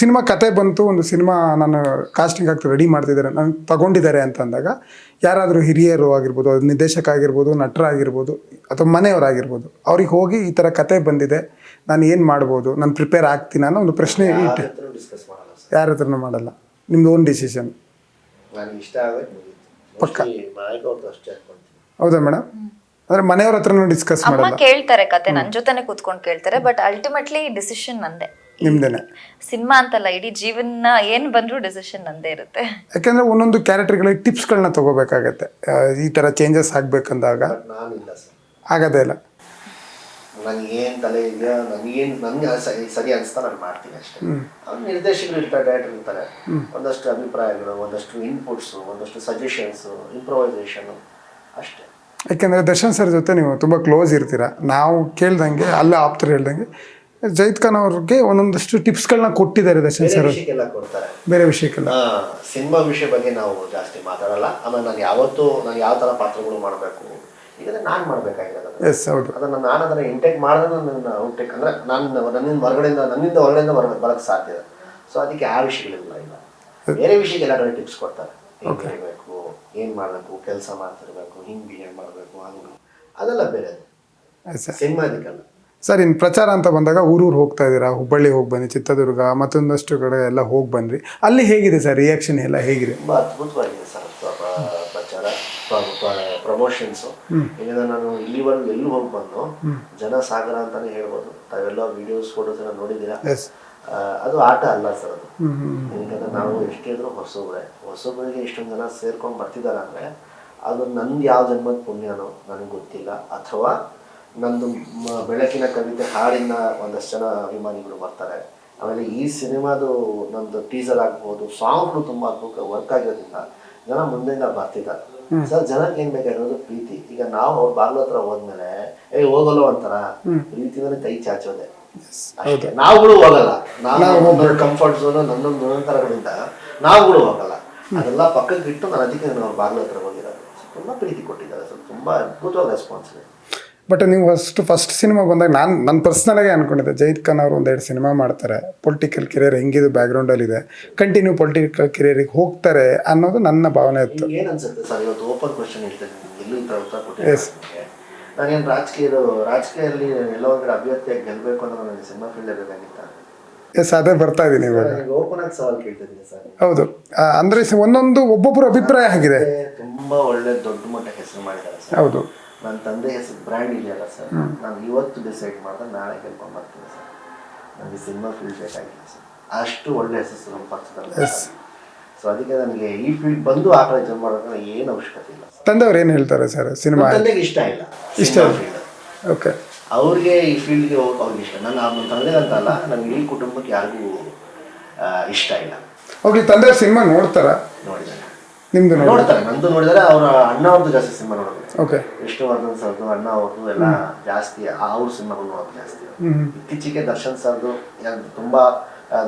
Cinema ಕತೆ ಬಂತು, ಒಂದು ಸಿನಿಮಾ ನಾನು ಕಾಸ್ಟಿಂಗ್ ಆಗ್ತಾ ರೆಡಿ ಮಾಡ್ತಿದ್ದಾರೆ, ನಾನು ತಗೊಂಡಿದ್ದಾರೆ ಅಂತ ಅಂದಾಗ ಯಾರಾದರೂ ಹಿರಿಯರು ಆಗಿರ್ಬೋದು, ಅದು ನಿರ್ದೇಶಕ ಆಗಿರ್ಬೋದು, ನಟರಾಗಿರ್ಬೋದು, ಅಥವಾ ಮನೆಯವರಾಗಿರ್ಬೋದು, ಅವ್ರಿಗೆ ಹೋಗಿ ಈ ಥರ ಕತೆ ಬಂದಿದೆ, ನಾನು ಏನು ಮಾಡ್ಬೋದು, ನಾನು ಪ್ರಿಪೇರ್ ಆಗ್ತೀನಿ ಅನ್ನೋ ಒಂದು ಪ್ರಶ್ನೆ ಇಟ್ಟೆ. ಯಾರ ಹತ್ರನೂ ಮಾಡಲ್ಲ, ನಿಮ್ದು ಓನ್ ಡಿಸಿಷನ್. ಪಕ್ಕ ಹೌದಾ ಮೇಡಮ್? ಅಂದ್ರೆ ಮನೆಯವ್ರ ಹತ್ರನೂ ಡಿಸ್ಕಸ್ ಮಾಡಲ್ಲ? ಕೇಳ್ತಾರೆ ಕತೆ, ನನ್ನ ಜೊತೆನೆ ಕೂತ್ಕೊಂಡು ಕೇಳ್ತಾರೆ, ಬಟ್ ಅಲ್ಟಿಮೇಟ್ಲಿ ಡಿಸಿಷನ್ ನಂದೇ. ನಿಮ್ದೇನೆ? ಸಿನಿಮಾ ಅಂತಲ್ಲ, ಇಡೀ ಜೀವನ ಏನ್ ಬಂದ್ರು ಡಿಸಿಷನ್ ನಂದೇ ಇರುತ್ತೆ. ಯಾಕಂದ್ರೆ ಒಂದೊಂದು ಕ್ಯಾರೆಕ್ಟರ್ಗಳಿಗೆ ಟಿಪ್ಸ್ಗಳನ್ನ ತಗೋಬೇಕಾಗತ್ತೆ. ಈ ತರ ಚೇಂಜಸ್ ಆಗ್ಬೇಕಂದಾಗ ಆಗದೇ ಇಲ್ಲ. ನನಗೇನು ತಲೆ ಇದೆಯಾ, ನನಗೆ ಸರಿ ಅನಿಸ್ತಾ ನಾನು ಮಾಡ್ತೀನಿ ಅಷ್ಟೇ. ಅವ್ರು ನಿರ್ದೇಶಕರು ಇರ್ತಾರೆ, ಡೈರೆಕ್ಟರ್ ಇರ್ತಾರೆ, ಒಂದಷ್ಟು ಅಭಿಪ್ರಾಯಗಳು, ಒಂದಷ್ಟು ಇನ್ಪುಟ್ಸು, ಒಂದಷ್ಟು ಸಜೆಷನ್ಸು, ಇಂಪ್ರೊವೈಸೇಷನು ಅಷ್ಟೇ. ಯಾಕೆಂದರೆ ದರ್ಶನ್ ಸರ್ ಜೊತೆ ನೀವು ತುಂಬ ಕ್ಲೋಸ್ ಇರ್ತೀರ. ನಾವು ಕೇಳ್ದಂಗೆ ಅಲ್ಲೇ ಆಪ್ತರು ಹೇಳ್ದಂಗೆ ಜೈದ್ ಖಾನ್ ಅವ್ರಿಗೆ ಒಂದೊಂದಷ್ಟು ಟಿಪ್ಸ್ಗಳನ್ನ ಕೊಟ್ಟಿದ್ದಾರೆ ದರ್ಶನ್ ಸರ್. ಕೊಡ್ತಾರೆ, ಬೇರೆ ವಿಷಯಕ್ಕೆಲ್ಲ. ಸಿನಿಮಾ ವಿಷಯ ಬಗ್ಗೆ ನಾವು ಜಾಸ್ತಿ ಮಾತಾಡಲ್ಲ. ಆಮೇಲೆ ನಾನು ಯಾವ ಥರ ಪಾತ್ರಗಳು ಮಾಡಬೇಕು, ಈಗ ನಾನು ಮಾಡಬೇಕಾಗಿರೋದು. ಎಸ್, ಹೌದು. ಅದನ್ನು ನಾನು ಅದನ್ನು ಇಂಟೇಕ್ ಮಾಡಿದ್ರೆ ನನ್ನ ಔಟೇಕ್ ಅಂದರೆ ನನ್ನಿಂದ ಹೊರಗಡೆಯಿಂದ ಬರೋಕ್ಕೆ ಸಾಧ್ಯ. ಸೊ ಅದಕ್ಕೆ ಆ ವಿಷಯಗಳಿಲ್ಲ. ಇಲ್ಲ, ಬೇರೆ ವಿಷಯಕ್ಕೆಲ್ಲ ಕಡೆ ಟಿಪ್ಸ್ ಕೊಡ್ತಾರೆ. ಹೆಂಗೆ ಇರಬೇಕು, ಏನು ಮಾಡಬೇಕು, ಕೆಲಸ ಮಾಡ್ತಿರ್ಬೇಕು, ಹಿಂಗೆ ಬಿಹೇವ್ ಮಾಡಬೇಕು, ಹಂಗೆ ಅದೆಲ್ಲ ಬೇರೆ. ಸಿನಿಮಾ ಅದಕ್ಕಲ್ಲ ಸರ್. ಇನ್ನು ಪ್ರಚಾರ ಅಂತ ಬಂದಾಗ ಊರೂರು ಹೋಗ್ತಾ ಇದ್ದೀರಾ, ಹುಬ್ಬಳ್ಳಿ ಹೋಗಿ ಬನ್ನಿ, ಚಿತ್ರದುರ್ಗ ಮತ್ತೊಂದಷ್ಟು ಕಡೆ ಎಲ್ಲ ಹೋಗಿ ಬಂದ್ರಿ. ಅಲ್ಲಿ ಹೇಗಿದೆ ಸರ್ ರಿಯಾಕ್ಷನ್ ಎಲ್ಲ ಹೇಗಿದೆ? ತುಂಬ ಅದ್ಭುತವಾಗಿದೆ ಸರ್ ಪ್ರಚಾರ, ಪ್ರಮೋಷನ್ಸು. ಈಗ ನಾನು ಇಲ್ಲಿವರೆಗೂ ಎಲ್ಲೂ ಹೋಗಿ ಬಂದು ಜನ ಸಾಗರ ಅಂತಾನೆ ಹೇಳ್ಬೋದು. ತಾವೆಲ್ಲ ವಿಡಿಯೋಸ್ ಫೋಟೋಸ್ ಎಲ್ಲ ನೋಡಿದ್ದೀರಾ. ಅದು ಆಟ ಅಲ್ಲ ಸರ್ ಅದು. ಯಾಕಂದ್ರೆ ನಾವು ಎಷ್ಟೇ ಇದ್ರು ಹೊಸಬರಿಗೆ ಇಷ್ಟೊಂದು ಜನ ಸೇರ್ಕೊಂಡು ಬರ್ತಿದ್ದಾರೆ ಅಂದರೆ ಅದು ನಂದು ಯಾವ ಜನ್ಮದ ಪುಣ್ಯನೋ ನನಗೆ ಗೊತ್ತಿಲ್ಲ, ಅಥವಾ ನಂದು ಬೆಳಕಿನ ಕವಿತೆ ಹಾಡಿನ ಒಂದಷ್ಟು ಜನ ಅಭಿಮಾನಿಗಳು ಬರ್ತಾರೆ. ಆಮೇಲೆ ಈ ಸಿನಿಮಾದು ನಂದು ಟೀಸರ್ ಆಗ್ಬೋದು, ಸಾಂಗ್ಗಳು ತುಂಬ ಅದ್ಭುತ ವರ್ಕ್ ಆಗಿರೋದ್ರಿಂದ ಜನ ಮುಂದೆಯಿಂದ ಬರ್ತಿದ್ದಾರೆ ಸರ್. ಜನಕ್ಕೆ ಏನ್ ಬೇಕಾಗಿರೋದು ಪ್ರೀತಿ. ಈಗ ನಾವು ಅವ್ರ ಬಾಗ್ಲ ಹತ್ರ ಹೋದ್ಮೇಲೆ ಹೋಗಲ್ಲ ಅಂತಾರ, ಪ್ರೀತಿನೇ ಕೈ ಚಾಚೋದೆ. ನಾವುಗಳು ಹೋಗಲ್ಲ, ನಾವು ಕಂಫರ್ಟ್ ಝೋನ್ ನನ್ನೊಂದು ನಿರಂತರಗಳಿಂದ ನಾವುಗಳು ಹೋಗಲ್ಲ. ಅದೆಲ್ಲ ಪಕ್ಕಕ್ಕೆ ಇಟ್ಟು ನಾನು ಅದಕ್ಕೆ ಅವ್ರ ಬಾಗ್ಲ ಹತ್ರ ಹೋಗಿರೋದು. ತುಂಬಾ ಪ್ರೀತಿ ಕೊಟ್ಟಿದ್ದಾರೆ ಸರ್, ತುಂಬಾ ಅದ್ಭುತವಾದ ರೆಸ್ಪಾನ್ಸ್ ಇದೆ. ಬಟ್ ನೀವು ಫಸ್ಟ್ ಸಿನಿಮಾ ಬಂದಾಗ ನಾನು ಪರ್ಸ್ನಲಾಗಿ ಅನ್ಕೊಂಡಿದ್ದೆ, ಜೈದ್ ಖಾನ್ ಅವರು ಒಂದೆರಡು ಸಿನಿಮಾ ಮಾಡ್ತಾರೆ, ಪೊಲಿಟಿಕಲ್ ಕೆರಿಯರ್ ಹೆಂಗಿದು ಬ್ಯಾಕ್ಗ್ರೌಂಡಲ್ಲಿ ಇದೆ, ಕಂಟಿನ್ಯೂ ಪೊಲಿಟಿಕಲ್ ಕೆರಿಯರಿಗೆ ಹೋಗ್ತಾರೆ ಅನ್ನೋದು ನನ್ನ ಭಾವನೆ ಇತ್ತು. ಏನು ಅನ್ಸುತ್ತೆ ಸರ್, ಇವತ್ತು ಓಪನ್ ಕ್ವಶನ್ ಹೇಳ್ತೇನೆ, ಎಲ್ಲೂ ಈ ಥರ ಉತ್ತರ ಕೊಟ್ಟಿದ್ದೆ. ನಾನೇನು ರಾಜಕೀಯದಲ್ಲಿ ಎಲ್ಲೋ ಒಂದು ಕಡೆ ಅಭ್ಯರ್ಥಿಯಾಗಿ ಗೆಲ್ಲಬೇಕು ಅಂದ್ರೆ ನನಗೆ ಸಿನಿಮಾ ಫೀಲ್ಡ್ ಬೇಕಾಗಿತ್ತ. ಎಸ್, ಅದೇ ಬರ್ತಾ ಇದ್ದೀನಿ ಇವಾಗ. ಓಪನ್ ಆಗಿ ಸವಾಲ್ ಕೇಳ್ತಿದ್ದೀನಿ ಸರ್. ಹೌದು, ಅಂದ್ರೆ ಒಂದೊಂದು ಒಬ್ಬೊಬ್ಬರ ಅಭಿಪ್ರಾಯ ಆಗಿದೆ. ತುಂಬಾ ಒಳ್ಳೆ ದೊಡ್ಡ ಮಟ್ಟ ಹೆಸರು ಮಾಡಿದ್ದಾರೆ ಸರ್. ಹೌದು, ನನ್ನ ತಂದೆ ಹೆಸರು ಬ್ರ್ಯಾಂಡ್ ಇದೆಯಲ್ಲ ಸರ್, ನಾನು ಇವತ್ತು ಡಿಸೈಡ್ ಮಾಡಿದ್ರೆ ನಾಳೆ ಕೇಳ್ಕೊಂಡು ಬರ್ತೀನಿ ಸರ್. ನನಗೆ ಸಿನಿಮಾ ಫೀಲ್ಡ್ ಬೇಕಾಗಿಲ್ಲ ಸರ್, ಅಷ್ಟು ಒಳ್ಳೆ ಹೆಸರು ನಮ್ಮ ಪಕ್ಷದಲ್ಲಿ. ಸೊ ಅದಕ್ಕೆ ನನಗೆ ಈ ಫೀಲ್ಡ್ ಬಂದು ಆ ಕಡೆ ಜಮ್ ಮಾಡೋಕೆ ಏನು ಅವಶ್ಯಕತೆ ಇಲ್ಲ. ತಂದೆಯವ್ರು ಏನು ಹೇಳ್ತಾರೆ ಸರ್? ಸಿನಿಮಾ ತಂದೆಗೆ ಇಷ್ಟ ಇಲ್ಲ, ಇಷ್ಟ ಫೀಲ್ಡ್. ಓಕೆ, ಅವ್ರಿಗೆ ಈ ಫೀಲ್ಡ್ಗೆ ಅವ್ರಿಗೆ ಇಷ್ಟ. ನನ್ನ ತಂದೆಗಂತ ಅಲ್ಲ, ನನಗೆ ಈ ಕುಟುಂಬಕ್ಕೆ ಯಾರಿಗೂ ಇಷ್ಟ ಇಲ್ಲ. ಹೋಗ್ಲಿ, ತಂದೆಯವ್ರ ಸಿನಿಮಾ ನೋಡ್ತಾರ? ನೋಡಿದ್ದಾರೆ, ನಿಮ್ದು ನೋಡ್ತಾರೆ, ನಂದು ನೋಡಿದರೆ. ಅವ್ರ ಅಣ್ಣ ಅವ್ರದ್ದು ಜಾಸ್ತಿ ಸಿನಿಮಾ ನೋಡೋದು. ಓಕೆ, ವಿಷ್ಣುವರ್ಧನ್ ಸರ್ದು, ಅಣ್ಣ ಅವ್ರದ್ದು ಎಲ್ಲ ಜಾಸ್ತಿ ಅವ್ರ ಸಿನಿಮಾಗಳು ನೋಡೋದು ಜಾಸ್ತಿ. ಇತ್ತೀಚೆಗೆ ದರ್ಶನ್ ಸರ್ದು ತುಂಬಾ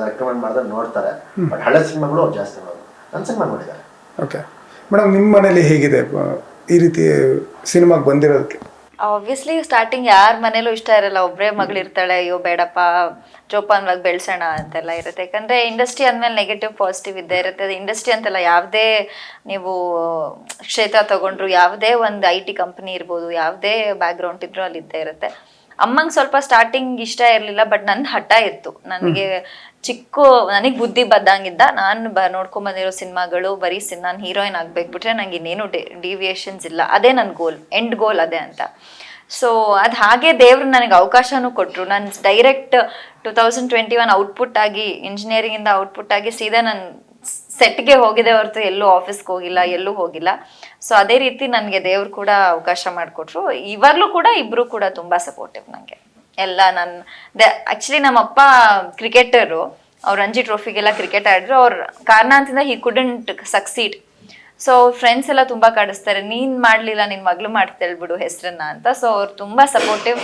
ರೆಕಮೆಂಡ್ ಮಾಡಿದ್ರೆ ನೋಡ್ತಾರೆ, ಬಟ್ ಹಳೆ ಸಿನಿಮಾಗಳು ಅವ್ರು ಜಾಸ್ತಿ ನೋಡೋದು. ನನ್ನ ಸಿನಿಮಾ ನೋಡಿದ್ದಾರೆ. ಓಕೆ ಮೇಡಮ್, ನಿಮ್ಮ ಮನೇಲಿ ಹೇಗಿದೆ ಈ ರೀತಿ ಸಿನಿಮಾಗೆ ಬಂದಿರೋದಕ್ಕೆ? ಆಬ್ವಿಯಸ್ಲಿ ಸ್ಟಾರ್ಟಿಂಗ್ ಯಾರ ಮನೇಲೂ ಇಷ್ಟ ಇರಲ್ಲ, ಒಬ್ಬರೇ ಮಗಳಿರ್ತಾಳೆ, ಅಯ್ಯೋ ಬೇಡಪ್ಪ ಜೋಪಾನವಾಗಿ ಬೆಳೆಸೋಣ ಅಂತೆಲ್ಲ ಇರುತ್ತೆ. ಯಾಕಂದರೆ ಇಂಡಸ್ಟ್ರಿ ಅಂದಮೇಲೆ ನೆಗೆಟಿವ್ ಪಾಸಿಟಿವ್ ಇದ್ದೇ ಇರುತ್ತೆ. ಅದು ಇಂಡಸ್ಟ್ರಿ ಅಂತೆಲ್ಲ, ಯಾವುದೇ ನೀವು ಕ್ಷೇತ್ರ ತಗೊಂಡ್ರು, ಯಾವುದೇ ಒಂದು IT ಕಂಪ್ನಿ ಇರ್ಬೋದು, ಯಾವುದೇ ಬ್ಯಾಕ್ಗ್ರೌಂಡ್ ಇದ್ರೂ ಅಲ್ಲಿ ಇದ್ದೇ ಇರುತ್ತೆ. ಅಮ್ಮಂಗೆ ಸ್ವಲ್ಪ ಸ್ಟಾರ್ಟಿಂಗ್ ಇಷ್ಟ ಇರಲಿಲ್ಲ, ಬಟ್ ನನ್ನ ಹಠ ಇತ್ತು. ನನಗೆ ನನಗೆ ಬುದ್ಧಿ ಬದ್ದಂಗಿದ್ದ. ನಾನು ನೋಡ್ಕೊಂಬಂದಿರೋ ಸಿನಿಮಾಗಳು ಬರೀ ನಾನು ಹೀರೋಯಿನ್ ಆಗ್ಬೇಕು ಬಿಟ್ರೆ ನಂಗೆ ಇನ್ನೇನು ಡಿವಿಯೇಷನ್ಸ್ ಇಲ್ಲ, ಅದೇ ನನ್ನ ಗೋಲ್, ಎಂಡ್ ಗೋಲ್ ಅದೇ ಅಂತ. ಸೊ ಅದು ಹಾಗೆ ದೇವ್ರು ನನಗೆ ಅವಕಾಶನೂ ಕೊಟ್ಟರು. ನಾನು ಡೈರೆಕ್ಟ್ 2021 ಔಟ್ಪುಟ್ ಆಗಿ, ಇಂಜಿನಿಯರಿಂಗಿಂದ ಔಟ್ಪುಟ್ ಆಗಿ ಸೀದಾ ನಾನು ಸೆಟ್ಗೆ ಹೋಗಿದೆ ಹೊರತು ಎಲ್ಲೂ ಆಫೀಸ್ಗೆ ಹೋಗಿಲ್ಲ, ಎಲ್ಲೂ ಹೋಗಿಲ್ಲ. ಸೊ ಅದೇ ರೀತಿ ನನಗೆ ದೇವ್ರು ಕೂಡ ಅವಕಾಶ ಮಾಡಿಕೊಟ್ರು. ಇವಾಗಲೂ ಕೂಡ ಇಬ್ಬರು ಕೂಡ ತುಂಬ ಸಪೋರ್ಟಿವ್ ನನಗೆ ಎಲ್ಲ. ಆ್ಯಕ್ಚುಲಿ ನಮ್ಮಪ್ಪ ಕ್ರಿಕೆಟರು, ಅವ್ರು ರಂಜಿ ಟ್ರೋಫಿಗೆಲ್ಲ ಕ್ರಿಕೆಟ್ ಆಡಿದ್ರು. ಅವ್ರ ಕಾರಣಾಂತರಿಂದ ಹಿ ಕುಡಂಟ್ ಸಕ್ಸೀಡ್. ಸೊ ಫ್ರೆಂಡ್ಸ್ ಎಲ್ಲ ತುಂಬ ಕಾಡಿಸ್ತಾರೆ, ನೀನು ಮಾಡಲಿಲ್ಲ, ನಿನ್ನ ಮಗಳು ಮಾಡ್ತೇಳ್ಬಿಡು ಹೆಸರನ್ನ ಅಂತ. ಸೊ ಅವ್ರು ತುಂಬ ಸಪೋರ್ಟಿವ್,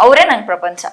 ಅವರೇ ನಂಗೆ ಪ್ರಪಂಚ.